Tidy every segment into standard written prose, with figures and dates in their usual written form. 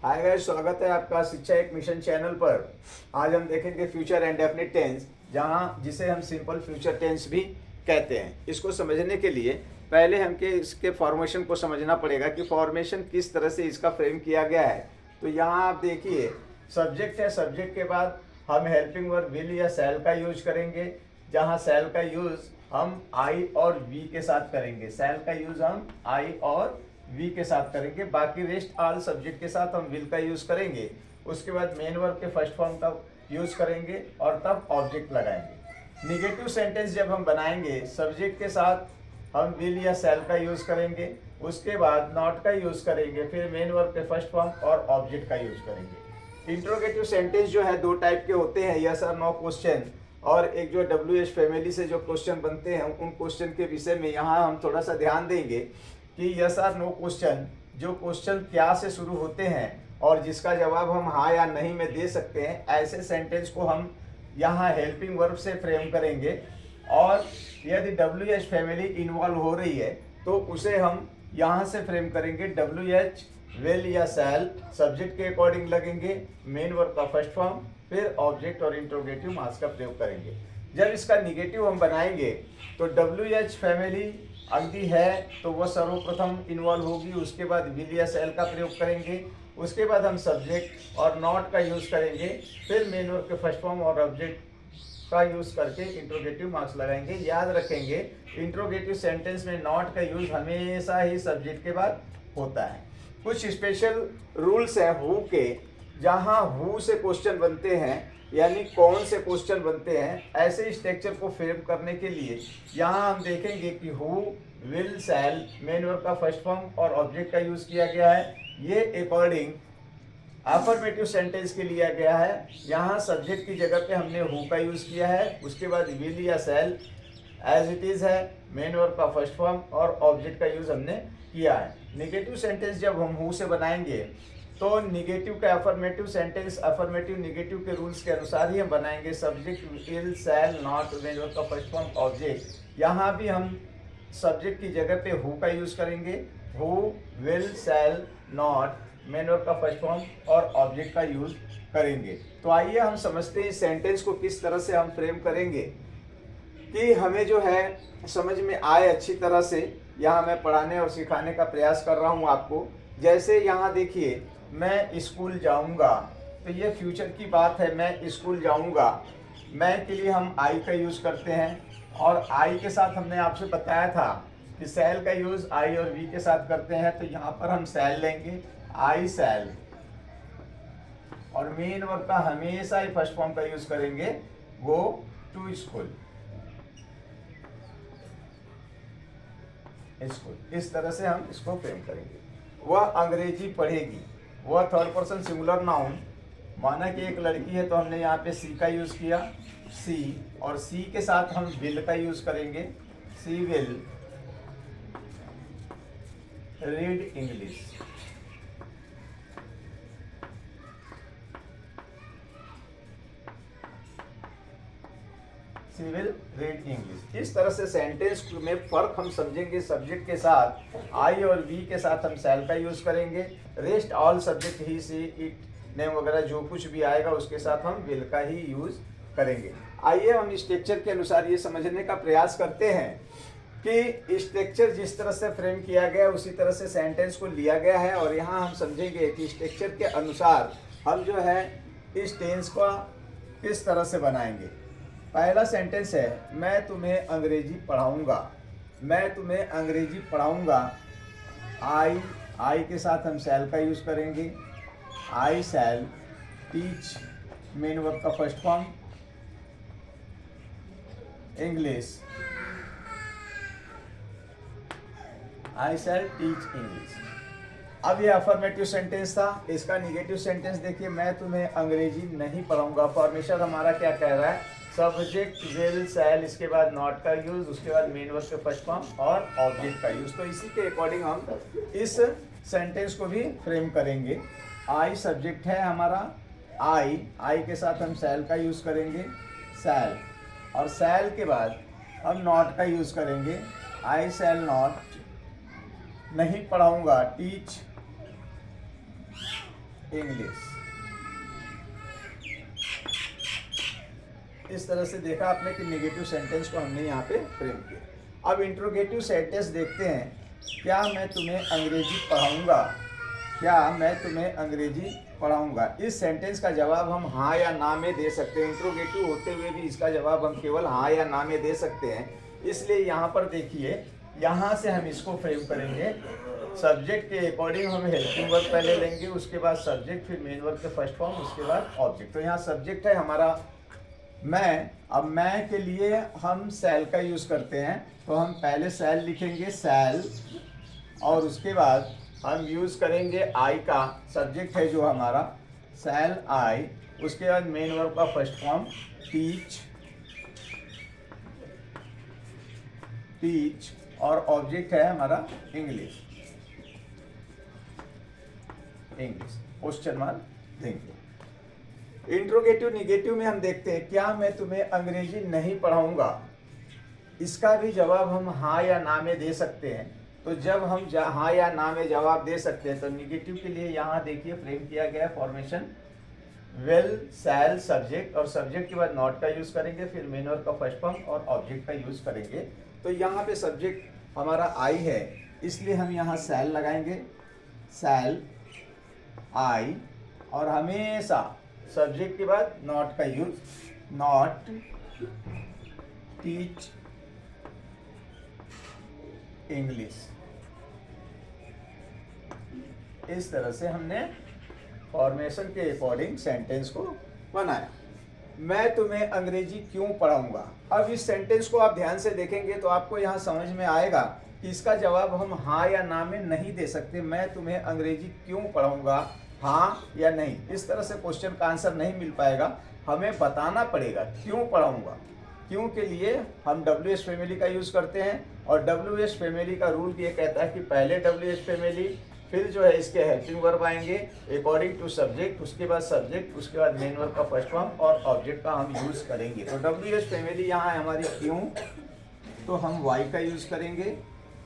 Hi guys, स्वागत है आपका शिक्षा एक मिशन चैनल पर। आज हम देखेंगे फ्यूचर एंड डेफिनिट टेंस, जिसे हम सिंपल फ्यूचर टेंस भी कहते हैं। इसको समझने के लिए पहले हमके इसके फॉर्मेशन को समझना पड़ेगा कि फॉर्मेशन किस तरह से इसका फ्रेम किया गया है। तो यहाँ आप देखिए, सब्जेक्ट है, सब्जेक्ट के बाद हम हेल्पिंग वर्ब विल या शैल का यूज करेंगे, जहाँ शैल का यूज हम आई और वी के साथ करेंगे। शैल का यूज हम आई और वी के साथ करेंगे। बाकी रेस्ट ऑल सब्जेक्ट के साथ हम विल का यूज करेंगे। उसके बाद मेन वर्ब के फर्स्ट फॉर्म का यूज करेंगे और तब ऑब्जेक्ट लगाएंगे। निगेटिव सेंटेंस जब हम बनाएंगे, सब्जेक्ट के साथ हम विल या शैल का यूज करेंगे, उसके बाद नॉट का यूज करेंगे, फिर मेन वर्ब के फर्स्ट फॉर्म और ऑब्जेक्ट का यूज करेंगे। इंट्रोगेटिव सेंटेंस जो है दो टाइप के होते हैं, यस और नो क्वेश्चन, और एक जो WH फैमिली से जो क्वेश्चन बनते हैं उन क्वेश्चन के विषय में यहाँ हम थोड़ा सा ध्यान देंगे कि यस और नो क्वेश्चन, जो क्वेश्चन क्या से शुरू होते हैं और जिसका जवाब हम हाँ या नहीं में दे सकते हैं, ऐसे सेंटेंस को हम यहाँ हेल्पिंग वर्ब से फ्रेम करेंगे। और यदि WH फैमिली इन्वॉल्व हो रही है तो उसे हम यहाँ से फ्रेम करेंगे। WH विल या शैल सब्जेक्ट के अकॉर्डिंग लगेंगे, मेन वर्ब का फर्स्ट फॉर्म, फिर ऑब्जेक्ट और इंट्रोगेटिव मास का प्रयोग करेंगे। जब इसका निगेटिव हम बनाएंगे तो WH फैमिली अगदी है तो वह सर्वप्रथम इन्वॉल्व होगी, उसके बाद विल या शैल का प्रयोग करेंगे, उसके बाद हम सब्जेक्ट और नॉट का यूज करेंगे, फिर मेन वर्ब के फर्स्ट फॉर्म और ऑब्जेक्ट का यूज करके इंट्रोगेटिव मार्क्स लगाएंगे। याद रखेंगे, इंट्रोगेटिव सेंटेंस में नॉट का यूज हमेशा ही सब्जेक्ट के बाद होता है। कुछ स्पेशल रूल्स हैं हु के, जहाँ हु से क्वेश्चन बनते हैं, यानी कौन से क्वेश्चन बनते हैं। ऐसे स्ट्रक्चर को फ्रेम करने के लिए यहाँ हम देखेंगे कि who, will, shall, main verb का फर्स्ट फॉर्म और ऑब्जेक्ट का यूज किया गया है। ये अकॉर्डिंग अफर्मेटिव सेंटेंस के लिया गया है। यहाँ सब्जेक्ट की जगह पे हमने हु का यूज किया है, उसके बाद विल या शैल एज इट इज है, मेन वर्ब का फर्स्ट फॉर्म और ऑब्जेक्ट का यूज हमने किया है। निगेटिव सेंटेंस जब हम हु से बनाएंगे तो निगेटिव का अफर्मेटिव सेंटेंस अफर्मेटिव निगेटिव के रूल्स के अनुसार ही हम बनाएंगे। Subject will, shall, not, main verb का फर्स्ट फॉर्म, ऑब्जेक्ट। यहाँ भी हम सब्जेक्ट की जगह पे हु का यूज करेंगे। Who, will, shall, not, main verb का फर्स्ट फॉर्म और ऑब्जेक्ट का यूज करेंगे। तो आइए हम समझते हैं इस सेंटेंस को किस तरह से हम फ्रेम करेंगे कि हमें जो है समझ में आए अच्छी तरह से। यहाँ मैं पढ़ाने और सिखाने का प्रयास कर रहा हूँ आपको। जैसे यहाँ देखिए, मैं स्कूल जाऊँगा, तो ये फ्यूचर की बात है। मैं स्कूल जाऊँगा, मैं के लिए हम आई का यूज़ करते हैं, और आई के साथ हमने आपसे बताया था कि शैल का यूज़ आई और वी के साथ करते हैं। तो यहाँ पर हम शैल लेंगे, आई शैल, और मेन वर्ब का हमेशा ही फर्स्ट फॉर्म का यूज़ करेंगे, गो टू स्कूल। इस तरह से हम इसको फ्रेम करेंगे। वह अंग्रेजी पढ़ेगी, वह थर्ड पर्सन सिंगुलर नाउन, माना कि एक लड़की है तो हमने यहाँ पे सी का यूज किया, सी, और सी के साथ हम विल का यूज करेंगे। She will read English. She will read English. इस तरह से सेंटेंस में फर्क हम समझेंगे। सब्जेक्ट के साथ आई और वी के साथ हम शैल का यूज करेंगे। Rest all subject he, she, it, name वगैरह जो कुछ भी आएगा उसके साथ हम विल का ही यूज करेंगे। आइए हम स्ट्रक्चर के अनुसार ये समझने का प्रयास करते हैं कि स्ट्रक्चर जिस तरह से फ्रेम किया गया उसी तरह से सेंटेंस को लिया गया है। और यहाँ हम समझेंगे कि स्ट्रक्चर के अनुसार हम जो है इस टेंस को किस तरह से बनाएंगे। पहला सेंटेंस है, मैं तुम्हें अंग्रेजी पढ़ाऊंगा। मैं तुम्हें अंग्रेजी पढ़ाऊंगा। आई के साथ हम शैल का यूज करेंगे। आई शैल टीच, मेन वर्ब का फर्स्ट फॉर्म, इंग्लिश। आई शैल टीच इंग्लिश। अब ये अफर्मेटिव सेंटेंस था। इसका निगेटिव सेंटेंस देखिए, मैं तुम्हें अंग्रेजी नहीं पढ़ाऊंगा। फॉर्मेशन हमारा क्या कह रहा है, सब्जेक्ट विल शैल, इसके बाद नॉट का यूज, उसके बाद मेन वर्ब के फर्स्ट फॉर्म और ऑब्जेक्ट का यूज। तो इसी के अकॉर्डिंग हम इस सेंटेंस को भी फ्रेम करेंगे। आई सब्जेक्ट है हमारा, आई के साथ हम शैल का यूज करेंगे, शैल, और शैल के बाद हम नॉट का यूज करेंगे। आई शैल नॉट, नहीं पढ़ाऊंगा, टीच इंग्लिश। इस तरह से देखा आपने कि नेगेटिव सेंटेंस को हमने यहाँ पे फ्रेम किया। अब इंट्रोगेटिव सेंटेंस देखते हैं। क्या मैं तुम्हें अंग्रेजी पढ़ाऊंगा? क्या मैं तुम्हें अंग्रेजी पढ़ाऊंगा? इस सेंटेंस का जवाब हम हाँ या ना में दे सकते हैं। इंट्रोगेटिव होते हुए भी इसका जवाब हम केवल हाँ या ना में दे सकते हैं। इसलिए यहाँ पर देखिए, यहाँ से हम इसको फ्रेम करेंगे। सब्जेक्ट के अकॉर्डिंग हम हेल्पिंग वर्ब पहले लेंगे, उसके बाद सब्जेक्ट, फिर मेन वर्ब के फर्स्ट फॉर्म, उसके बाद ऑब्जेक्ट। तो यहाँ सब्जेक्ट है हमारा मैं। अब मैं के लिए हम शैल का यूज़ करते हैं, तो हम पहले शैल लिखेंगे, शैल, और उसके बाद हम यूज़ करेंगे आई का। सब्जेक्ट है जो हमारा शैल आई, उसके बाद मेन वर्ब का फर्स्ट फॉर्म टीच, टीच, और ऑब्जेक्ट है हमारा इंग्लिश, इंग्लिश, क्वेश्चन मार्क देंगे। इंट्रोगेटिव निगेटिव में हम देखते हैं, क्या मैं तुम्हें अंग्रेजी नहीं पढ़ाऊंगा? इसका भी जवाब हम हाँ या ना में दे सकते हैं। तो जब हम हाँ या ना में जवाब दे सकते हैं, तो निगेटिव के लिए यहाँ देखिए फ्रेम किया गया फॉर्मेशन, वेल, शैल, सब्जेक्ट, और सब्जेक्ट के बाद नॉट का यूज करेंगे, फिर मेन वर्ब का फर्स्ट फॉर्म और ऑब्जेक्ट का यूज करेंगे। तो यहाँ पे सब्जेक्ट हमारा आई है, इसलिए हम यहाँ शैल लगाएंगे, शैल आई, और हमेशा सब्जेक्ट के बाद नॉट का यूज, नॉट टीच इंग्लिश। इस तरह से हमने फॉर्मेशन के अकॉर्डिंग सेंटेंस को बनाया। मैं तुम्हें अंग्रेजी क्यों पढ़ाऊंगा? अब इस सेंटेंस को आप ध्यान से देखेंगे तो आपको यहाँ समझ में आएगा कि इसका जवाब हम हाँ या ना में नहीं दे सकते। मैं तुम्हें अंग्रेजी क्यों पढ़ाऊंगा, हाँ या नहीं, इस तरह से क्वेश्चन का आंसर नहीं मिल पाएगा। हमें बताना पड़ेगा क्यों पढ़ाऊंगा। क्यों के लिए हम WH फैमिली का यूज करते हैं, और WH फैमिली का रूल ये कहता है कि पहले WH फैमिली, फिर जो है इसके हेल्पिंग वर्ब आएंगे अकॉर्डिंग टू सब्जेक्ट, उसके बाद सब्जेक्ट, उसके बाद मेन वर्ब का फर्स्ट फॉर्म और ऑब्जेक्ट का हम यूज करेंगे। तो WH फैमिली यहाँ है हमारी क्यों, तो हम वाई का यूज करेंगे।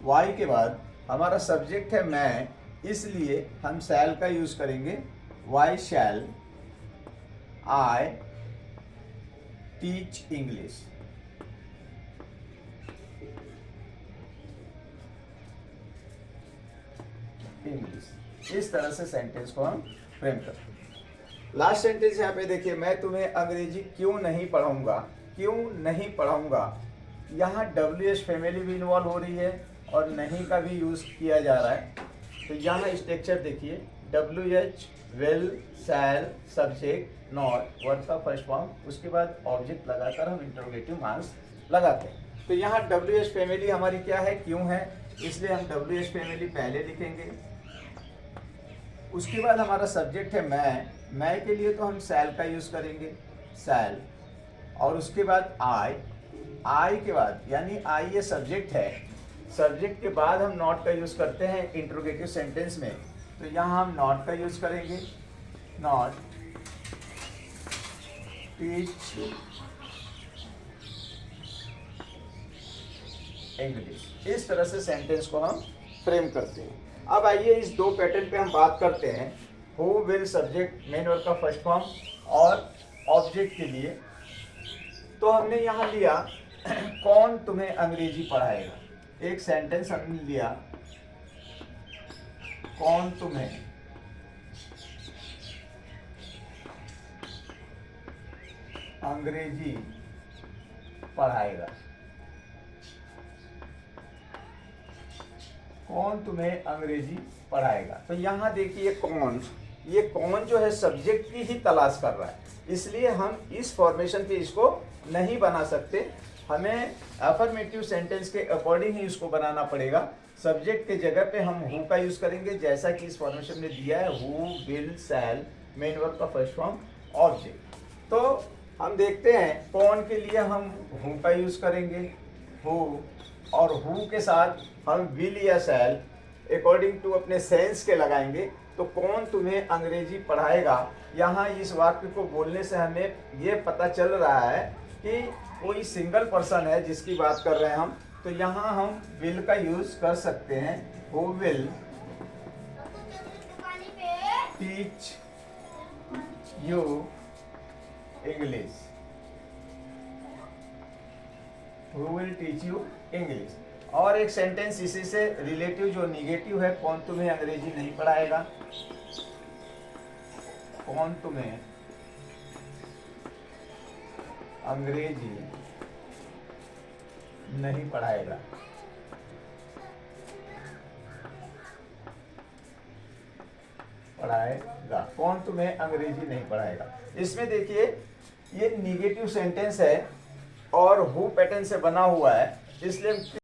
वाई के बाद हमारा सब्जेक्ट है मैं, इसलिए हम शैल का यूज करेंगे, why shall I teach English. English. इस तरह से सेंटेंस को हम फ्रेम करते हैं। लास्ट सेंटेंस यहाँ पे देखिए, मैं तुम्हें अंग्रेजी क्यों नहीं पढ़ाऊंगा। क्यों नहीं पढ़ाऊंगा, यहाँ WH फैमिली भी इन्वॉल्व हो रही है और नहीं का भी यूज किया जा रहा है। तो यहाँ स्ट्रक्चर देखिए, WH, well, shall, subject, not, verb का फर्स्ट फॉर्म, उसके बाद ऑब्जेक्ट लगाकर हम इंटरोगेटिव मार्क्स लगाते हैं। तो यहाँ WH फैमिली हमारी क्या है, क्यों है, इसलिए हम WH फैमिली पहले लिखेंगे। उसके बाद हमारा सब्जेक्ट है मैं के लिए तो हम शैल का यूज करेंगे, शैल, और उसके बाद आई के बाद, यानी आई ये सब्जेक्ट है, सब्जेक्ट के बाद हम नॉट का यूज करते हैं इंट्रोगेटिव सेंटेंस में। तो यहाँ हम नॉट का यूज करेंगे, नॉट टीच इंग्लिश। इस तरह से सेंटेंस को हम फ्रेम करते हैं। अब आइए इस दो पैटर्न पे हम बात करते हैं, who, will, subject, main verb का फर्स्ट फॉर्म और ऑब्जेक्ट के लिए। तो हमने यहाँ लिया कौन तुम्हें अंग्रेजी पढ़ाएगा। एक सेंटेंस हमने लिया, कौन तुम्हें अंग्रेजी पढ़ाएगा, कौन तुम्हें अंग्रेजी पढ़ाएगा। तो यहाँ देखिए कौन, ये कौन जो है सब्जेक्ट की ही तलाश कर रहा है, इसलिए हम इस फॉर्मेशन पे इसको नहीं बना सकते। हमें अफर्मेटिव सेंटेंस के अकॉर्डिंग ही इसको बनाना पड़ेगा। सब्जेक्ट के जगह पे हम हु का यूज करेंगे, जैसा कि इस फॉर्मेशन में दिया है, who, will, shall, main verb का फर्स्ट फॉर्म, ऑब्जेक्ट। तो हम देखते हैं कौन के लिए हम हु का यूज करेंगे, हु, और हु के साथ हम विल या शैल अकॉर्डिंग टू अपने सेंस के लगाएंगे। तो कौन तुम्हें अंग्रेजी पढ़ाएगा, यहाँ इस वाक्य को बोलने से हमें ये पता चल रहा है कि कोई सिंगल पर्सन है जिसकी बात कर रहे हैं हम। तो यहाँ हम विल का यूज कर सकते हैं, who will teach you English, who will teach you English. और एक सेंटेंस इसी से रिलेटिव जो निगेटिव है, कौन तुम्हें अंग्रेजी नहीं पढ़ाएगा, कौन तुम्हें अंग्रेजी नहीं पढ़ाएगा। पढ़ाएगा, कौन तुम्हें अंग्रेजी नहीं पढ़ाएगा। इसमें देखिए ये निगेटिव सेंटेंस है और हु पैटर्न से बना हुआ है, इसलिए